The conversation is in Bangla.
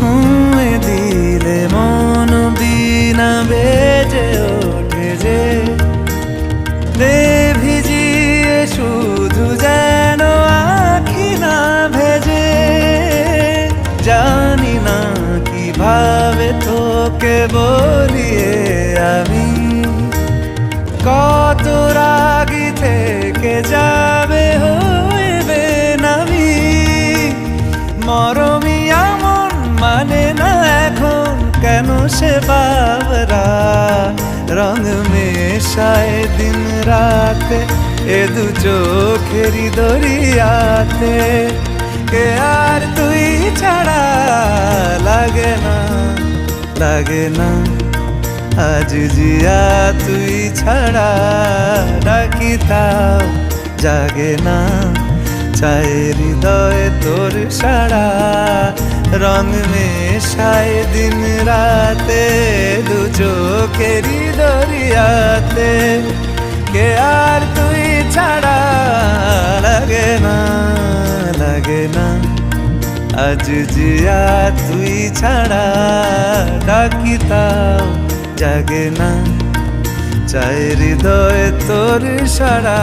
ছুঁয়ে দিলে মন বিনা বেজে ওঠে যে দে ভিজিয়ে শুধু যেন আখি না ভেজে। জানি না কিভাবে তোকে বলিয়ে আমি কত রাগি থেকে যাবে হইবে নামি। মরমি এমন মানে না এখন কেন সে বাবরা রং মেশায় দিন রাতে এ দু চোখেরি দরিয়াতে। কে আর তুই ছাড়া লাগে না লাগে না আজ জিয়া তুই ছাড়া ডাকি তাও জাগে না। চায় হৃদয় তোর সারা রং মেশায় দিন রাতে দু চোখেরি দরিয়াতে। কে আর তুই ছাড়া লাগে না লাগে না আজ জিয়া তুই ছাড়া ডাকি তাও জাগে না। চায় হৃদয় তোর সারা